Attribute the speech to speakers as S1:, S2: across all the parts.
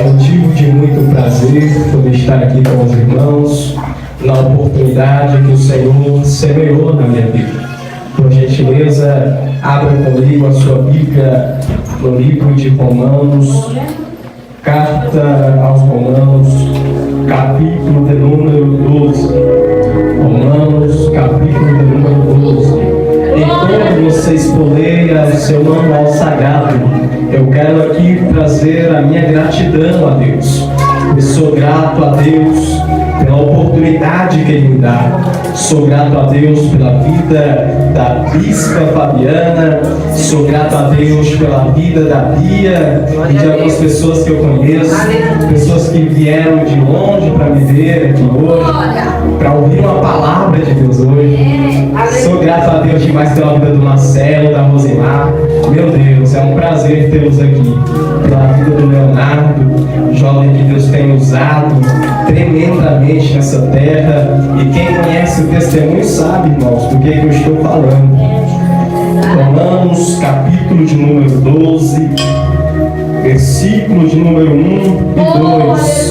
S1: motivo de muito prazer poder estar aqui com os irmãos, na oportunidade que o Senhor semeou na minha vida. Por gentileza, abra comigo a sua Bíblia no livro de Romanos, carta aos Romanos, capítulo de número 12. Romanos, capítulo de número 12. Enquanto você espoleia o seu manual sagrado, eu quero aqui trazer a minha gratidão a Deus. Eu sou grato a Deus pela oportunidade que Ele me dá. Sou grato a Deus pela vida da Bispa Fabiana. Sou grato a Deus pela vida da Bia e de algumas pessoas que eu conheço. Pessoas que vieram de longe para me ver aqui hoje, para ouvir uma palavra de Deus hoje. Sou grato a Deus demais pela vida do Marcelo, da Rosimar. Meu Deus, é um prazer tê-los aqui. Pela vida do Leonardo, jovem que Deus tem usado tremendamente nessa terra. E quem conhece o testemunho sabe, irmãos, do que eu estou falando. Romanos, capítulo de número 12, versículos de número 1 e 2.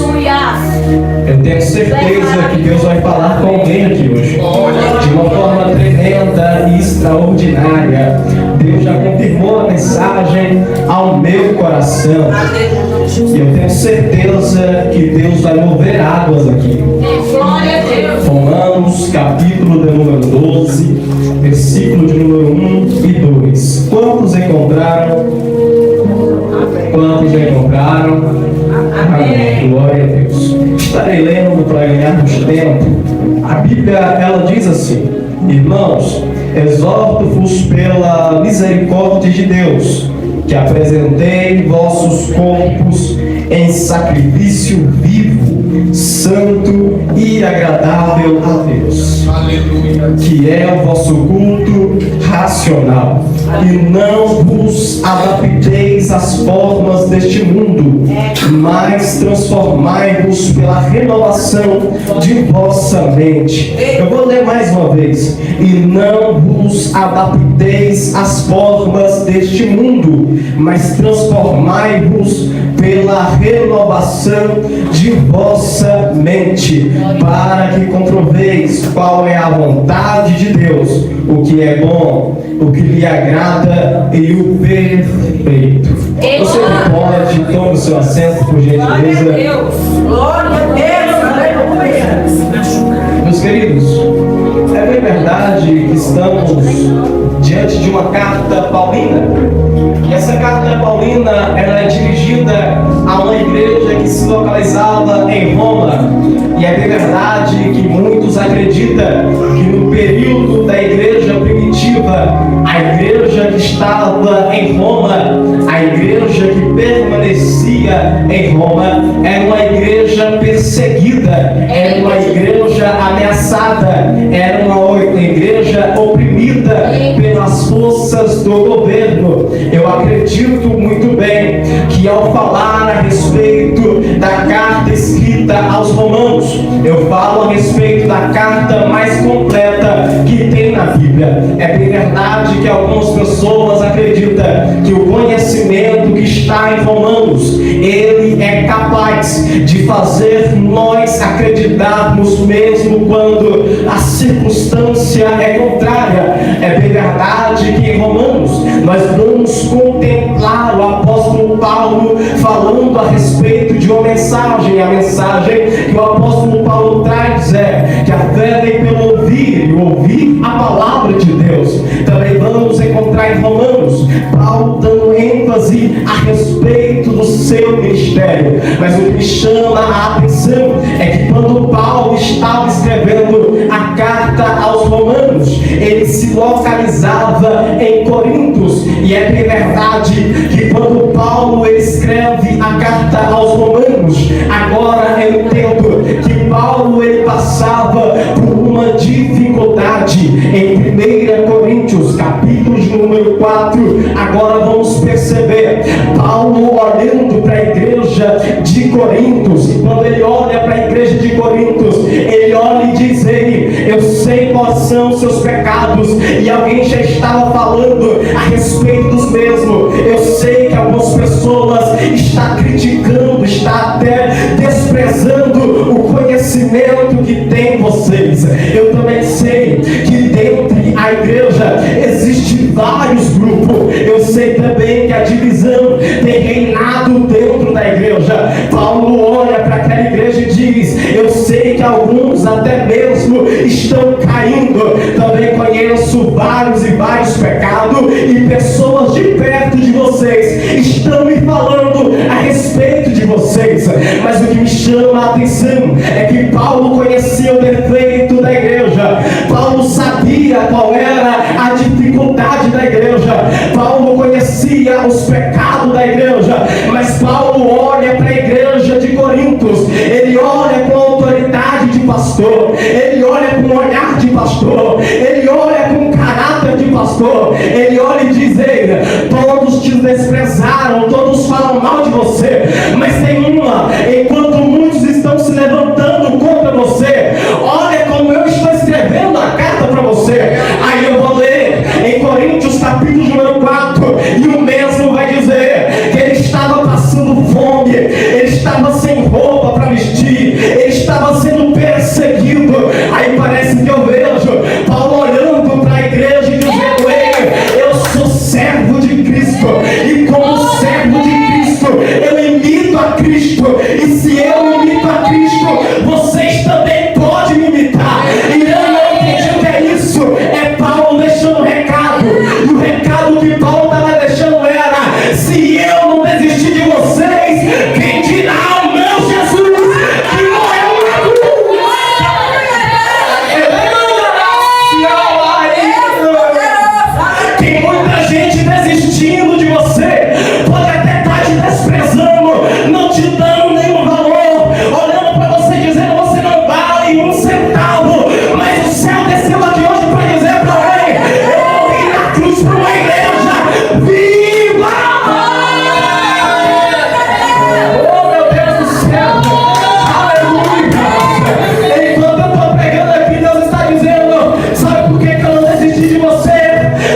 S1: Eu tenho certeza que Deus vai falar com alguém aqui hoje, de uma forma tremenda e extraordinária. Deus já confirmou a mensagem ao meu coração. E eu tenho certeza que Deus vai mover águas aqui. Romanos, capítulo de número 12, versículo de número 1 e 2. Quantos encontraram? Quantos encontraram? Amém. Glória a Deus. Estarei lendo para ganharmos tempo. A Bíblia, ela diz assim: irmãos, exorto-vos pela misericórdia de Deus, que apresentei vossos corpos em sacrifício vivo, santo e agradável a Deus. Aleluia. Que é o vosso culto racional. E não vos adapteis às formas deste mundo, mas transformai-vos pela renovação de vossa mente. Eu vou ler mais uma vez. E não vos adapteis às formas deste mundo, mas transformai-vos pela renovação de vossa mente, para que comproveis qual é a vontade de Deus, o que é bom, o que lhe agrada e o perfeito. Você pode, tome o seu assento, por gentileza.
S2: Glória a Deus. Glória a Deus. Aleluia.
S1: Meus queridos, é bem verdade que estamos diante de uma carta paulina. E essa carta paulina, ela é dirigida a uma igreja que se localizava em Roma. E é bem verdade que muitos acreditam que no período da igreja primitiva, a igreja que estava em Roma, a igreja que permanecia em Roma, era uma igreja perseguida, era uma igreja ameaçada, era uma igreja oprimida pelas forças do governo. Eu acredito muito bem que ao falar a respeito da carta escrita aos Romanos, eu falo a respeito da carta mais completa que tem na Bíblia. É bem verdade que algumas pessoas acreditam que o conhecimento que está em Romanos, ele é capaz de fazer nós acreditarmos mesmo quando a circunstância é contrária. É bem verdade que em Romanos nós vamos contemplar o apóstolo Paulo falando a respeito de uma mensagem. A mensagem que o apóstolo Paulo traz é que a fé vem pelo ouvir, e ouvir a palavra de Deus. Também vamos encontrar em Romanos Paulo dando ênfase a respeito do seu ministério. Mas o que me chama a atenção é que quando Paulo estava escrevendo a carta aos Romanos, ele se localizava em Corintos. E é bem verdade que quando Paulo escreve a carta aos Romanos, agora eu entendo que Paulo ele passava por uma dificuldade. Em 1 Coríntios, capítulo de número 4, agora vamos perceber Paulo olhando para a igreja de Corintos. E quando ele olha para a igreja de Corintos, ele olha e diz: ei, eu sei quais são os seus pecados. E alguém já estava falando a respeito dos mesmos. Eu sei que algumas pessoas estão criticando, está divisão tem reinado dentro da igreja. Paulo olha para aquela igreja e diz: eu sei que alguns até mesmo estão caindo. Também conheço vários e vários pecados, e pessoas de perto de vocês estão me falando a respeito de vocês. Mas o que me chama a atenção é que Paulo conhecia o defeito da igreja. Paulo sabia qual era a dificuldade da igreja. Paulo conhecia os pecados da igreja. Mas Paulo olha para a igreja de Corintos. Ele olha com autoridade de pastor. Ele olha com olhar de pastor. Ele olha com caráter de pastor. Ele olha e diz: ei, todos te desprezaram, todos falam mal de você, mas tem uma: enquanto muitos estão se levantando contra você, olha como eu estou escrevendo a carta para você. Aí eu vou ler em Coríntios capítulo número 4, e o mesmo vai dizer que ele estava passando fome, ele estava sem roupa para vestir, ele estava sendo perseguido. Aí parece que eu vejo Paulo olhando para a igreja e dizendo: ei, eu sou servo de Cristo, e como servo de Cristo eu imito a Cristo, e se eu imito a Cristo, vocês também podem me imitar. E eu não entendi o que é isso. É Paulo deixando um recado, e o recado que Paulo estava deixando era: se eu não desistir de vocês, quem dirá o meu Jesus que morreu na cruz? Tem muita gente desistindo de você, pode até estar te desprezando, não te dando nenhum valor, olhando para você dizendo: você não vale um centavo. Mas o céu desceu aqui hoje para dizer para ele: eu morri na cruz para uma igreja viva. Oh, meu Deus do céu, aleluia. Enquanto eu estou pregando aqui, Deus está dizendo: sabe por que eu não desisti de você?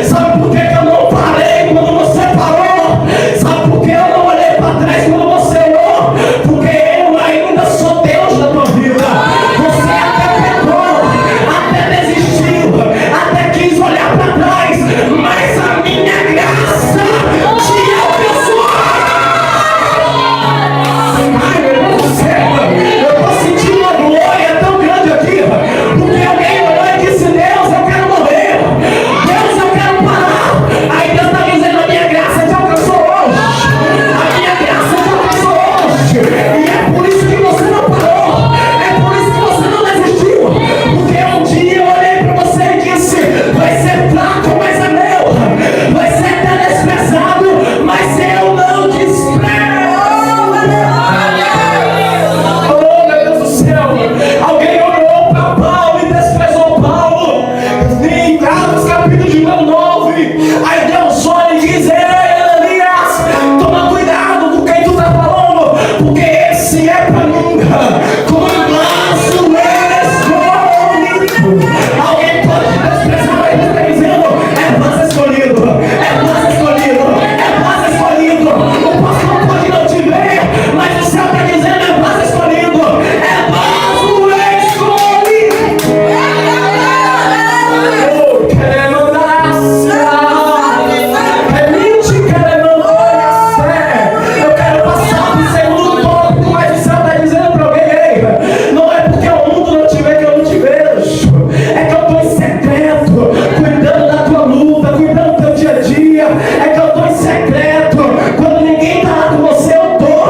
S1: Sabe por que eu não parei quando você parou? Sabe por que eu não olhei para trás quando você olhou? Porque eu ainda sou Deus na tua vida. Você até pecou, até desistiu, até quis olhar para trás, mas a minha graça te abençoou. Ai, meu Deus do céu, eu estou sentindo uma glória tão grande aqui, porque alguém olhou e disse: Deus, eu quero morrer, Deus, eu quero parar. Aí Deus está dizendo: a minha graça te alcançou hoje, a minha graça te alcançou hoje, e é por isso que você não parou, é por isso que você não desistiu. Porque um dia eu olhei para você e disse: vai ser fraco, mas é meu, vai ser até desprezado, mas eu não desprezo. Oh, meu Deus do céu, alguém olhou para Paulo e desprezou Paulo. Em Atos capítulo de 9, aí Deus olha e diz: ei, Ananias, toma cuidado com quem tu está falando, porque esse é para mim, como um laço escolhido. Alguém pode te desprezar, mas Deus está dizendo: é vaso escolhido, é vaso escolhido, é vaso escolhido. O pastor pode não te ver, mas o céu está dizendo: é vaso escolhido, é vaso escolhido. Oh, queremos eu quero passar pro segundo tópico, mas o céu está dizendo para alguém: ei, não é porque o mundo não te vê que eu não te vejo, é que eu estou em secreto, cuidando da tua luta, cuidando do teu dia a dia. É que eu estou em secreto, quando ninguém está lá com você eu estou,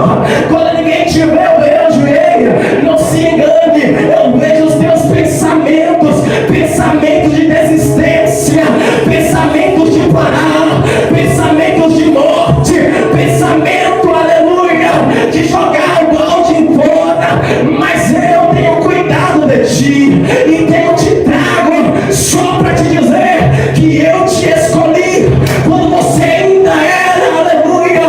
S1: quando ninguém te vê eu vejo. Ei, não se engane, eu vejo os teus pensamentos, pensamentos de desistência, pensamentos de parar, pensamentos de morte, pensamento, aleluia, de jogar o balde fora. Mas eu tenho cuidado de ti, e tenho te trago só para te dizer que eu te escolhi quando você ainda era, aleluia,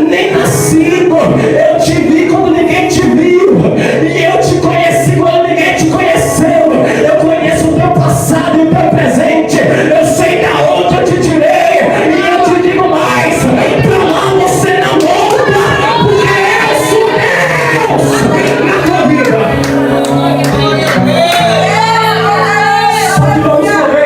S1: nem nascido. Eu te vi quando ninguém te viu, e eu te conheci quando ninguém te conheceu. Eu conheço o teu passado e o teu presente, eu sei da onde eu te tirei, e eu te digo mais: pra lá você não volta, porque eu sou Deus na tua vida. Só que vamos correr.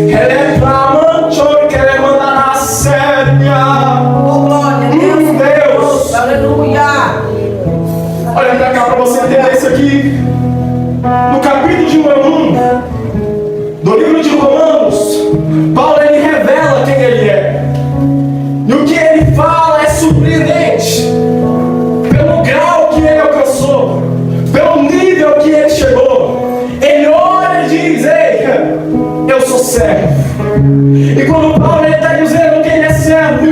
S1: É Ele reclama, chora, quer mandar na séria.
S2: Oh, glória a Deus.
S1: Deus.
S2: Aleluia.
S1: Olha pra cá pra você entender isso aqui. No capítulo de número 1 do livro de Romanos, Paulo ele revela quem ele é. E o que ele fala é surpreendente. Pelo grau que ele alcançou, pelo nível que ele chegou. Ele olha e diz: ei, eu sou servo. E quando Paulo está dizendo que ele é servo,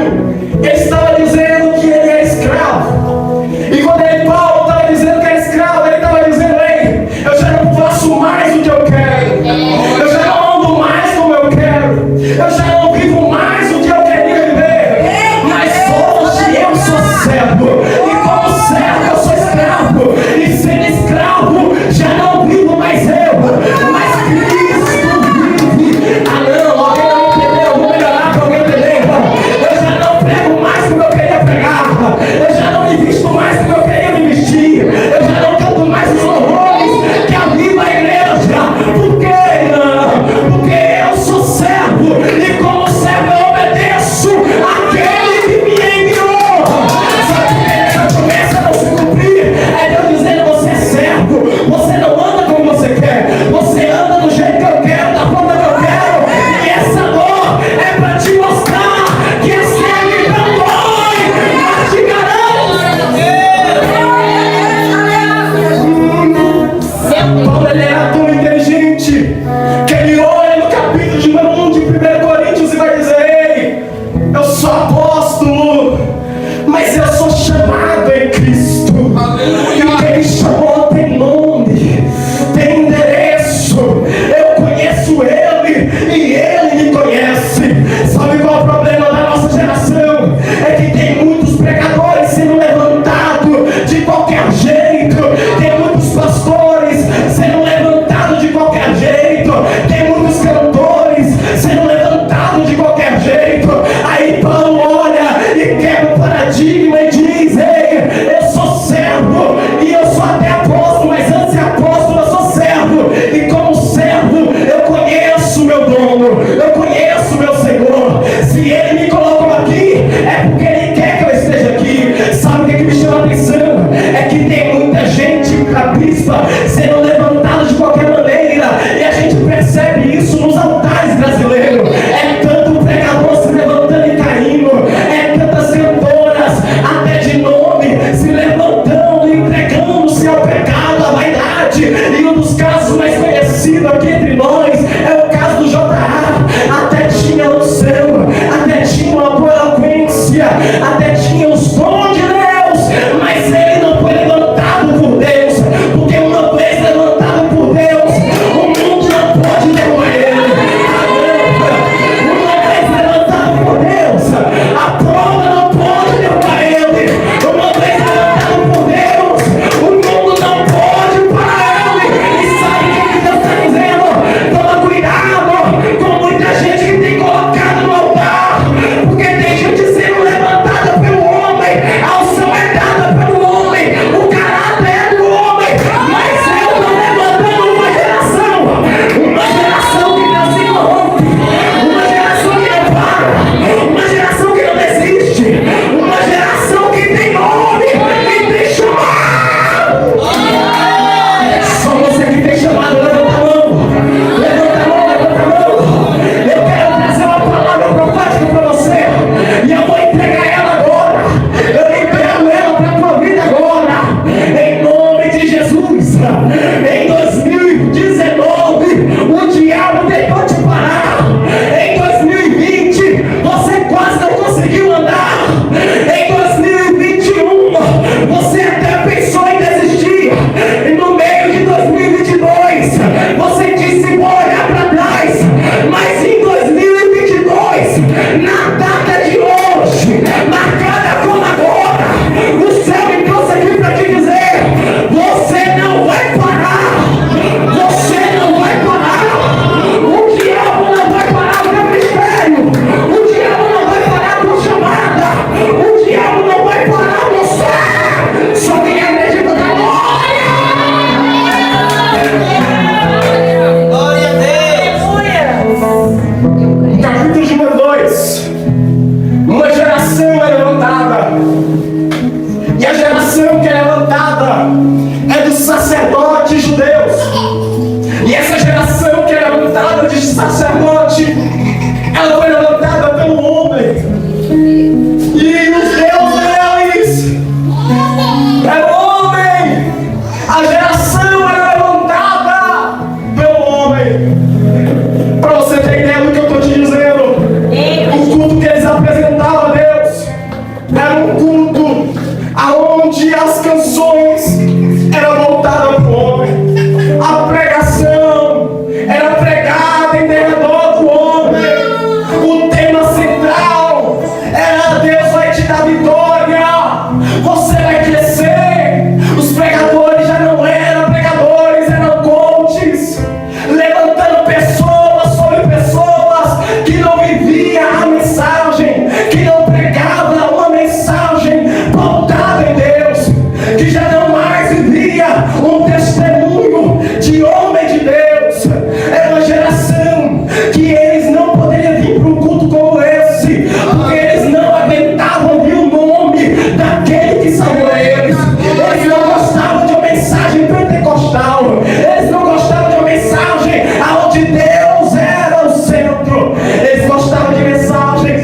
S1: ele estava dizendo que ele é escravo. E quando Paulo estava dizendo que é escravo, ele estava dizendo: ei, eu já não faço mais o que eu quero, eu já não ando mais como eu quero, eu já não vivo mais o que eu queria viver. Mas hoje eu sou servo, e como servo eu sou escravo, e sendo escravo já não vivo mais eu, mas Cristo vive. Ah não, alguém não entendeu, vou melhorar para alguém entender. de sacerdote, ela foi levantada pelo homem. E os deuses era o homem. A geração era levantada pelo homem. Para você ter ideia do que eu estou te dizendo, o culto que eles apresentavam a Deus era um culto aonde as canções eram voltadas para o homem. A pregação era pregada em derredor do homem. O tema central era: Deus vai te dar vitória, você vai crescer. Os pregadores já não eram pregadores, eram coaches, levantando pessoas sobre pessoas que não viviam a mensagem, que não pregavam uma mensagem pautada em Deus, que já não mais vivia um testemunho de homem de Deus. É uma geração que eles não poderiam vir para um culto como esse, porque eles não aguentavam ouvir o nome daquele que salvou eles. Eles não gostavam de uma mensagem pentecostal, eles não gostavam de uma mensagem onde Deus era o centro, eles gostavam de mensagens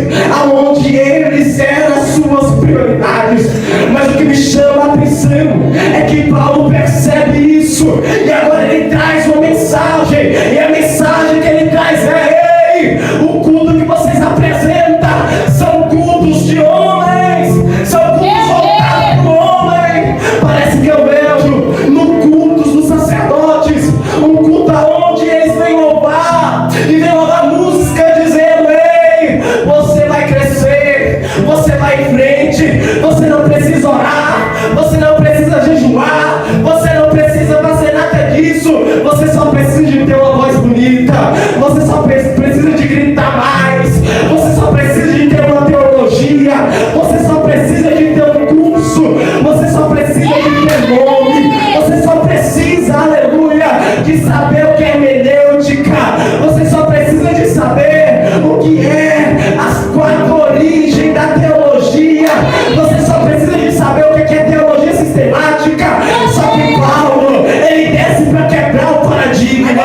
S1: onde eles eram as suas prioridades. Mas o que me chama a atenção é que Paulo percebe isso, e agora ele traz uma mensagem, e a mensagem que ele traz é: ei, o culto que vocês apresentam são cultos de homens, são cultos voltados para o homem. Parece que eu vejo no culto dos sacerdotes um culto onde eles vêm louvar, e vêm louvar música dizendo: ei, você vai crescer, você vai em frente, você não precisa orar, você não precisa jejuar, você não precisa fazer nada disso, você só precisa de ter uma voz bonita, você só precisa de gritar mais, você só precisa de ter uma teologia, você só precisa de ter um curso, você só precisa de ter nome, você só precisa, aleluia, de saber o que é hermenêutica, você só precisa de saber o que é as 4 origens da teologia, você só precisa de saber o que é teologia sistemática. Só que Paulo, ele desce para quebrar o paradigma.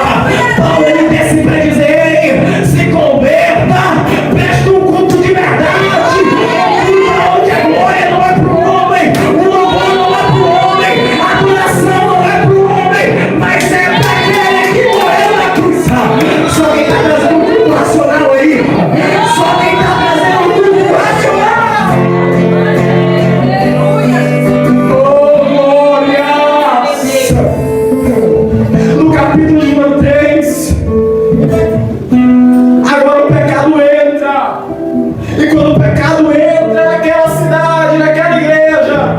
S1: Paulo, ele desce para dizer: ei, se converta, presta um culto de verdade, onde a glória não é para o homem, o louvor não é para o homem, a adoração não é para o homem, mas é para aquele que morreu na cruz. Só quem está trazendo um culto racional aí, só quem está trazendo um culto racional. No capítulo número 3, agora o pecado entra. E quando o pecado entra naquela cidade, naquela igreja,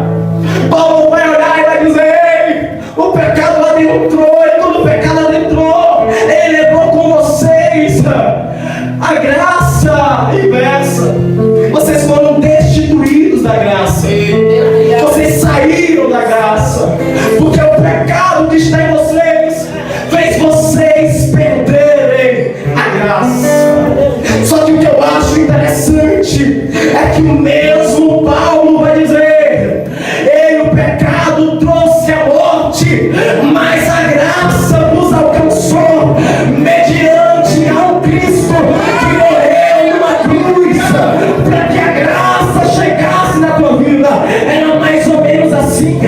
S1: Paulo vai olhar e vai dizer: ei, o pecado adentrou. E quando o pecado adentrou, ele levou com vocês a graça inversa. Vocês foram destituídos da graça, vocês saíram da graça, porque o pecado que está em vocês fez vocês perderem a graça. Só que o que eu acho interessante é que o mesmo Paulo vai dizer: ei, o pecado trouxe a morte, mas a graça nos alcançou mediante ao Cristo que morreu numa cruz, para que a graça chegasse na tua vida. Era mais ou menos assim,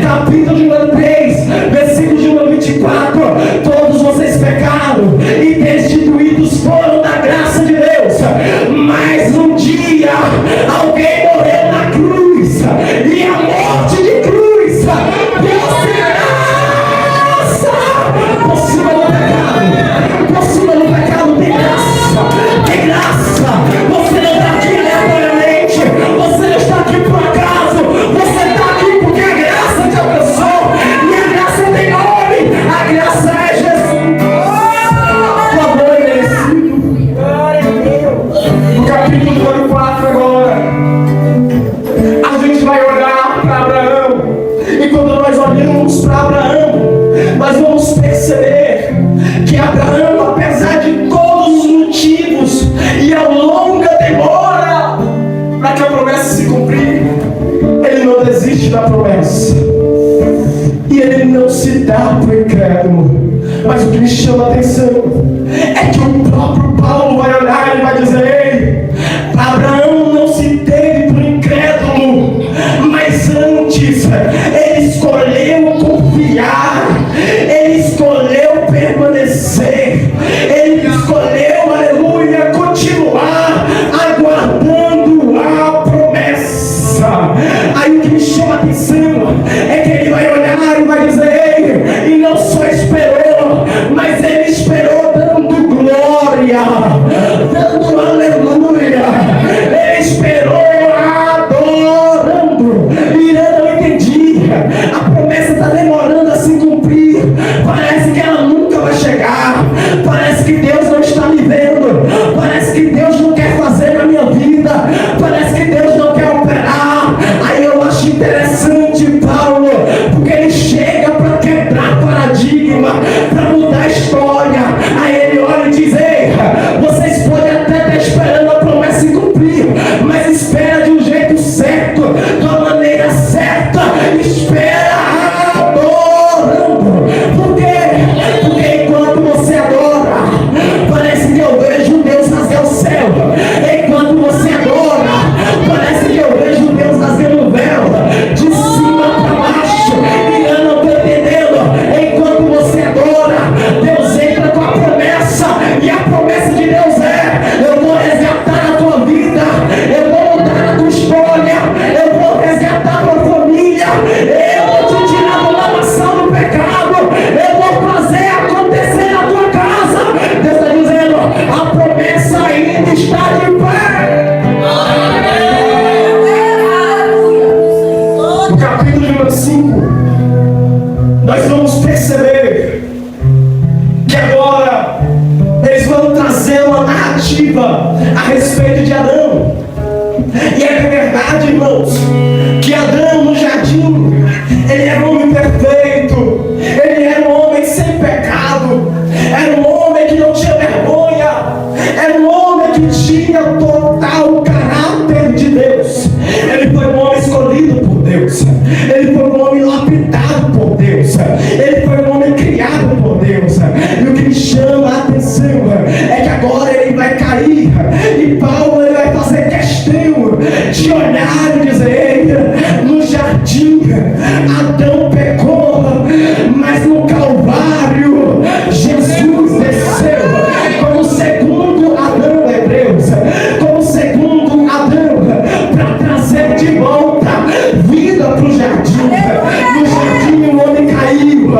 S1: capítulo número 3, versículo número 24: todos vocês pecaram e destituídos foram da graça de Deus, mas um dia alguém glória, dando aleluia. Ele esperou adorando. E eu não entendi. A promessa está demorando a se cumprir. Parece que ela nunca vai chegar. Parece que Deus não está me vendo. Parece que Deus não quer fazer na minha vida. Parece que Deus não quer operar. Aí eu acho interessante Paulo, porque ele chega para quebrar paradigma, para mudar a história. Aí ele olha e diz: ei, vocês podem até estar esperando a promessa se cumprir, mas espera de um jeito certo, da maneira certa. Espera adorando. Por quê? Porque enquanto você adora, parece que eu vejo Deus rasgar o céu. Enquanto você adora, parece que eu vejo Deus rasgando o véu de cima para baixo. E eu não estou entendendo. Enquanto você adora, Deus entra com a promessa. E a promessa de Deus é: eu vou resgatar a tua vida, eu vou mudar a tua história, eu vou resgatar a tua família, eu vou te tirar da lamação do pecado, eu vou fazer acontecer na tua casa. Deus está dizendo: a promessa ainda está de pé. No capítulo número 5, nós vamos perceber que agora eles vão trazer uma narrativa a respeito de Adão. E é verdade, irmãos, que Adão no jardim, ele era um homem perfeito, ele era um homem sem pecado, era um homem que não tinha vergonha, era um homem que tinha total caráter de Deus. Ele foi um homem escolhido por Deus, ele foi um homem lapidado por Deus, ele foi um homem criado por Deus. E o que me chama a atenção é que agora ele vai cair, e Paulo ele vai fazer questão de olhar e dizer: no jardim Adão pecou, mas no Calvário Jesus desceu como segundo Adão, Hebreus, como segundo Adão, para trazer de volta vida para o jardim. No jardim o homem caiu,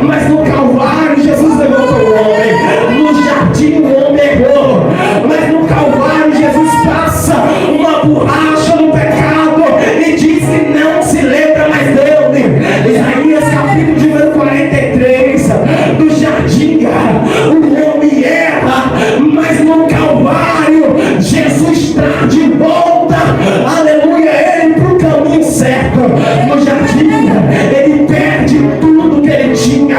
S1: mas no Calvário Jesus levantou o homem. No jardim o homem errou, mas no Calvário Jesus passa uma borracha no pecado e diz que não se lembra mais dele. Isaías capítulo de número 43. No jardim o homem erra, mas no Calvário Jesus traz de volta, aleluia, ele para o caminho certo. No jardim ele perde tudo que ele tinha,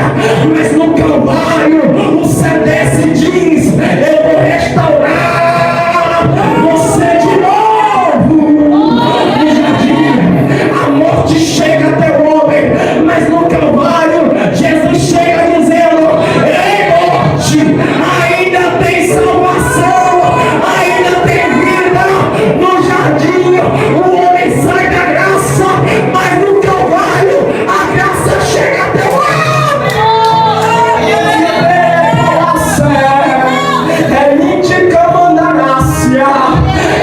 S1: mas no Calvário o céu desce e diz: eu vou restaurar você de novo. No jardim a morte chega até o homem, mas no Calvário Jesus chega dizendo: ei, morte, ainda tem salvação, ainda tem vida. No jardim o homem sai da graça, mas no Calvário a graça chega até o homem.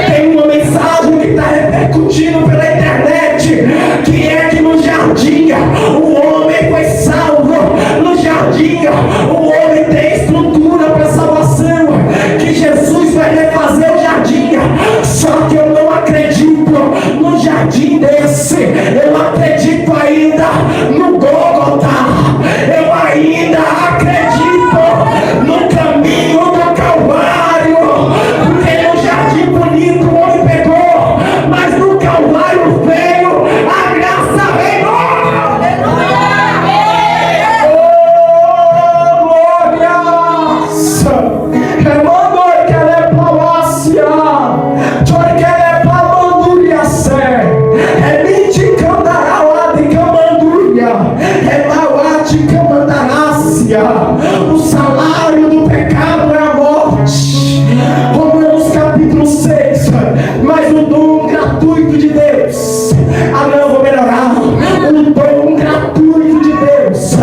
S1: Tem uma mensagem que está repercutindo pela internet, que é que no jardim o homem foi salvo. No jardim o homem tem estrutura para salvação, que Jesus vai refazer o jardim. Só que eu não acredito no jardim desse, eu acredito ainda no Gólgota, eu ainda acredito no caminho do Calvário. Porque no jardim bonito o homem pegou, mas no Calvário veio a graça, reinou. Oh, glória! Remando que ela é palácia, chore que ela é pamanduria, sé. É miti candará lá de camanduria, é mauá de camandarácia. O salário do pecado é a morte. Romanos capítulo 6. Mas o dom gratuito de Deus, não vou melhorar, o dom gratuito de Deus,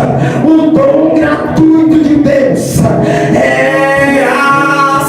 S1: o dom gratuito de Deus é a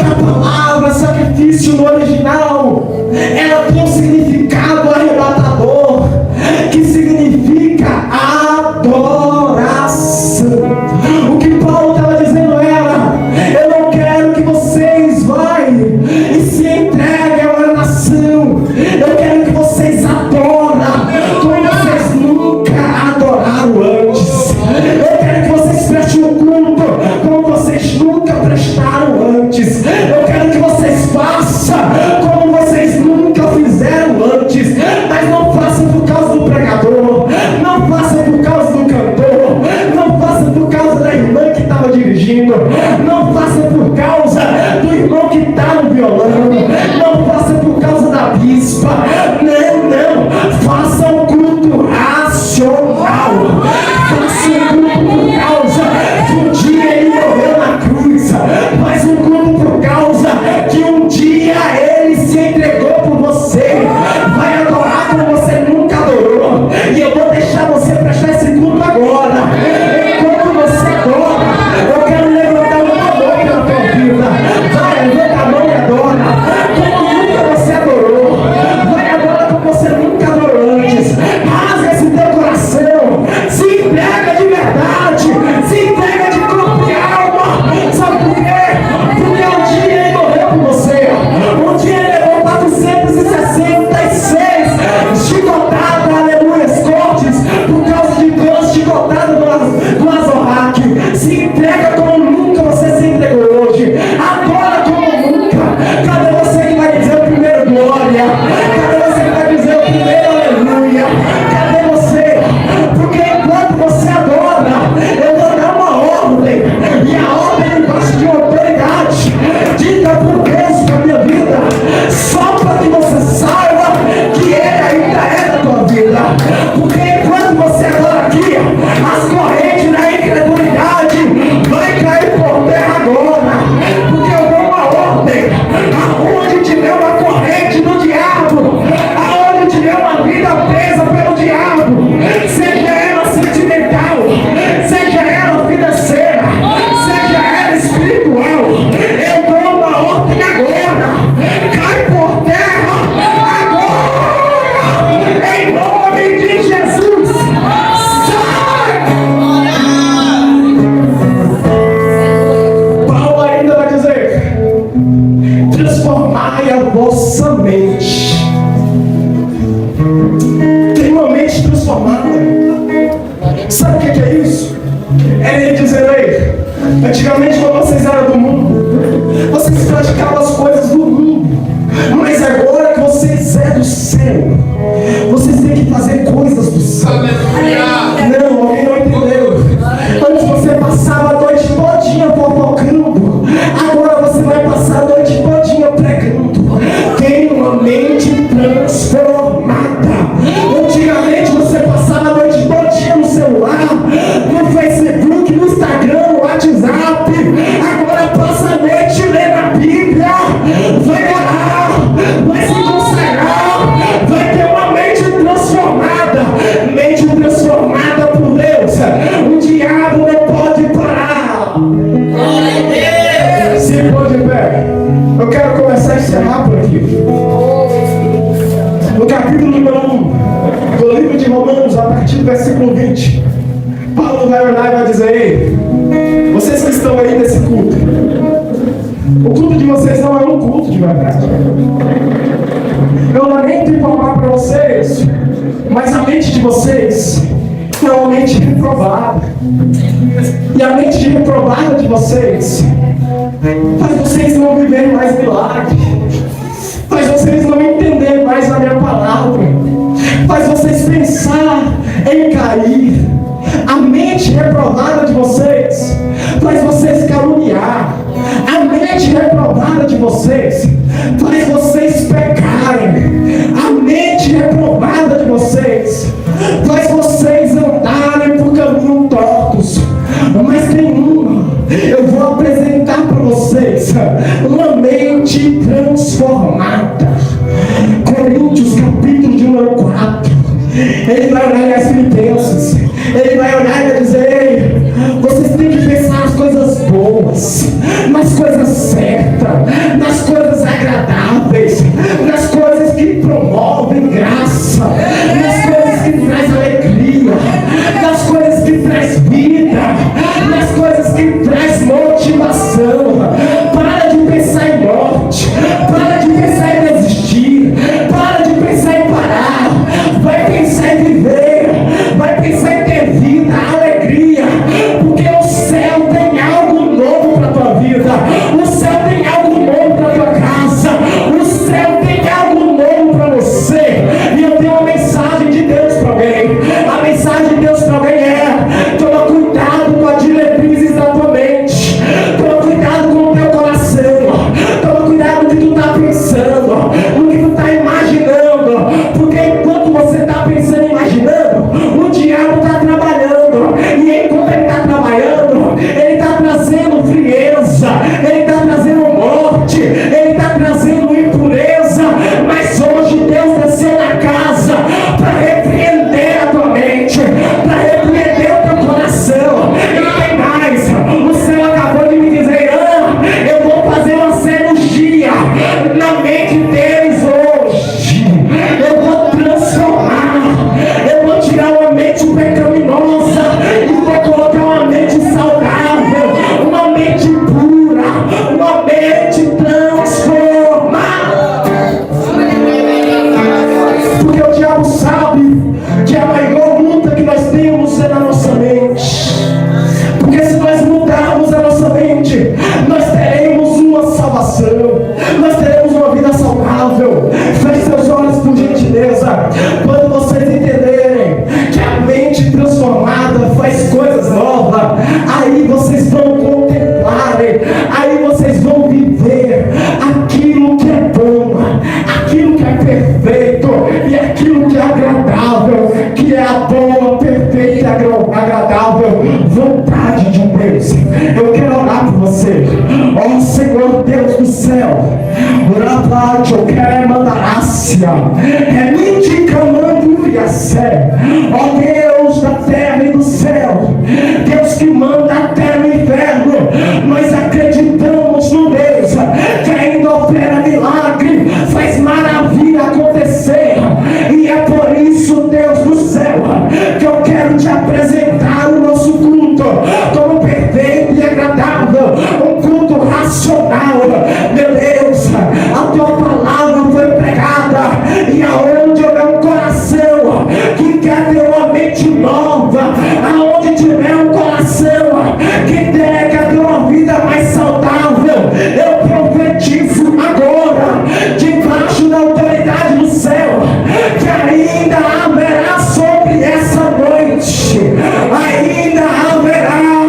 S1: que a palavra sacrifício no original, ela tem um significado arrebatador, que significa adoração. O que Paulo estava dizendo era: eu não quero que vocês vão e se entreguem à oração, eu quero que vocês adoram como vocês nunca adoraram antes. Eu quero que vocês prestem um culto como vocês nunca prestaram antes. Eu quero que vocês façam como vocês nunca fizeram antes. Mas não façam por causa do pregador, não façam por causa do cantor, não façam por causa da irmã que estava dirigindo, não façam por causa do irmão que está no violão, não façam por causa da bispa. Não, façam um culto racional. Façam um culto por causa que um dia ele morreu na cruz. Faz um culto por causa que um dia ele se entregou por você. Vai adorar como você nunca adorou. E eu vou deixar você prestar esse culto agora. Enquanto você adora, eu quero levantar uma mão pela tua vida. Vai, levanta a mão e adora como nunca você adorou. Vai adorar como você nunca adorou antes. Rasga esse teu coração. Se entrega de verdade. Se entrega de corpo e alma. Sabe por quê? Porque um dia ele morreu por você. Um dia ele levou 466 chicotadas, aleluia, cortes, por causa de Deus, chicotada do Azorraque. Se entrega como nunca você se entregou hoje. Adora como nunca. Cadê você que vai dizer o primeiro glória? Cadê você que vai dizer o primeiro aleluia? Cadê você? Porque enquanto você adora, eu vou dar uma ordem. E a ordem embaixo de autoridade dita por Deus para a minha vida, só para que você saiba que Ele ainda é da tua vida. Porque enquanto você adora aqui, as correntes da incredulidade vai cair por terra agora. Porque eu dou uma ordem. Aonde tiver uma corrente do diabo, aonde tiver uma vida presa pelo diabo, seja ela sentimental, seja ela financeira, seja ela espiritual, eu dou uma ordem agora. Cai por terra agora, em nome de Jesus. Sai! Paulo ainda vai dizer: transformai a vossa mente. Tem uma mente transformada. Sabe o que é isso? É ele dizendo aí: antigamente, quando vocês eram do mundo, vocês praticavam as coisas do mundo. Mas agora que vocês é do céu, vocês têm que fazer coisas do céu. Não, alguém não entendeu. Antes você passava a noite todinha fofocando, agora você vai passar a noite todinha pregando. Tem uma mente transformada. Antigamente você passava a noite todinha no celular, no Facebook, no Instagram, no WhatsApp. Agora passa a noite lendo a Bíblia. Vai orar, vai se consagrar, vai ter uma mente transformada. Mente transformada por Deus. O diabo não pode parar. Se pôr de pé. Eu quero começar a encerrar por aqui. No capítulo número 1 do livro de Romanos, a partir do versículo 20, Paulo vai orar e vai dizer: ei, vocês que estão aí nesse culto, o culto de vocês não é um culto de verdade. Eu lamento informar para vocês, mas a mente de vocês é uma mente reprovada. E a mente reprovada de vocês faz vocês não viverem mais milagre, faz vocês não entenderem mais a minha palavra, faz vocês pensar em cair. A mente reprovada de vocês faz vocês caluniar. A mente reprovada de vocês faz vocês pecarem. A mente reprovada de vocês faz vocês andarem por caminhos tortos. Mas tem uma, eu vou apresentar para vocês, uma mente transformada. Coríntios capítulo de número 4. Ele vai olhar nas Filipenses, ele vai olhar e vai dizer: ei, vocês têm que pensar nas coisas boas, nas coisas certas.
S3: certa, nas coisas agradáveis, nas coisas que promovem graça, nas coisas que traz alegria, nas coisas que traz vida, nas coisas que traz motivação. Para de pensar em morte, para de pensar em desistir, para de pensar em parar, vai pensar em viver, vai pensar em ter vida, alegria, porque o céu tem algo novo para a tua vida, o céu tem algo novo para a tua casa, o céu tem algo novo para você. E eu tenho uma mensagem de Deus para alguém. A mensagem de Deus para alguém é: toma cuidado com as diretrizes da tua mente, toma cuidado com o teu coração, toma cuidado com o que tu está pensando, com o que tu está imaginando, porque enquanto você está pensando e imaginando, o diabo está trabalhando, e enquanto ele está trabalhando, ele está trazendo frieza, ele está trazendo morte, ele está trazendo impureza. Mas hoje Deus desceu na casa para repreender a tua mente, para repreender o teu coração. E tem mais, o céu acabou de me dizer: eu vou fazer uma cirurgia na mente deles hoje, eu vou transformar, eu vou tirar uma mente pecaminosa e vou colocar uma mente saudável, uma mente pura, uma mente transformada. Porque o diabo sabe que a maior luta que nós temos é na nossa mente. Porque se nós mudarmos a nossa mente, nós teremos uma salvação, nós teremos uma vida saudável. Feche seus olhos por gentileza. Quando vocês entenderem que a mente transformada faz coisas novas, aí vocês vão contemplar, aí vocês vão viver aquilo que é bom, aquilo que é perfeito e aquilo que é agradável, que é a boa, perfeita e agradável vontade de um Deus. Eu quero orar por você. Ó Senhor Deus do céu, eu quero mandar ácia, é mim clamando e a sé. Ó Deus da terra e do céu, Deus que manda a terra e o inferno, nós acreditamos no Deus que ainda opera milagre, faz maravilha acontecer. E é por isso, Deus do céu, que eu quero te apresentar o nosso culto como perfeito e agradável, um culto racional. Meu Deus, a tua palavra foi pregada, e aonde houver um coração que quer ter uma mente nova, aonde tiver um coração que quer ter uma vida mais saudável, eu profetizo agora, debaixo da autoridade do céu, que ainda haverá sobre essa noite, ainda haverá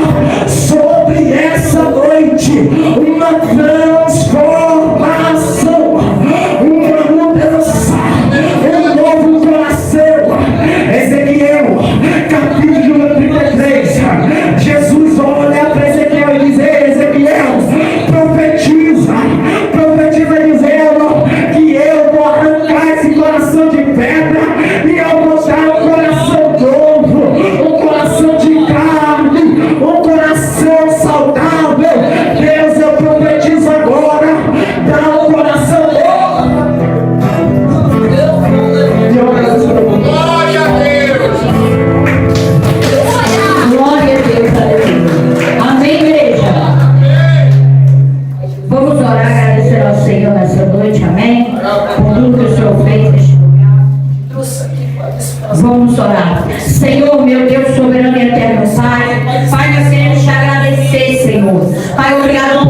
S3: sobre essa noite uma transformação, uma mudança, um novo coração. Ezequiel, capítulo 33, Jesus olha para Ezequiel e diz: Ezequiel, profetiza dizendo que eu vou arrancar esse coração de pedra e eu vou dar um coração novo, um coração de carne, um coração saudável. Deus, eu profetizo agora, dá um coração novo.
S2: Glória a Deus.
S4: Glória a Deus, aleluia. Amém, igreja? Vamos orar, agradecer ao Senhor nessa noite, amém? Por tudo que o Senhor fez neste lugar. Vamos orar. Senhor, meu Deus, soberano e eterno Pai, nós queremos te agradecer, Senhor. Pai, obrigado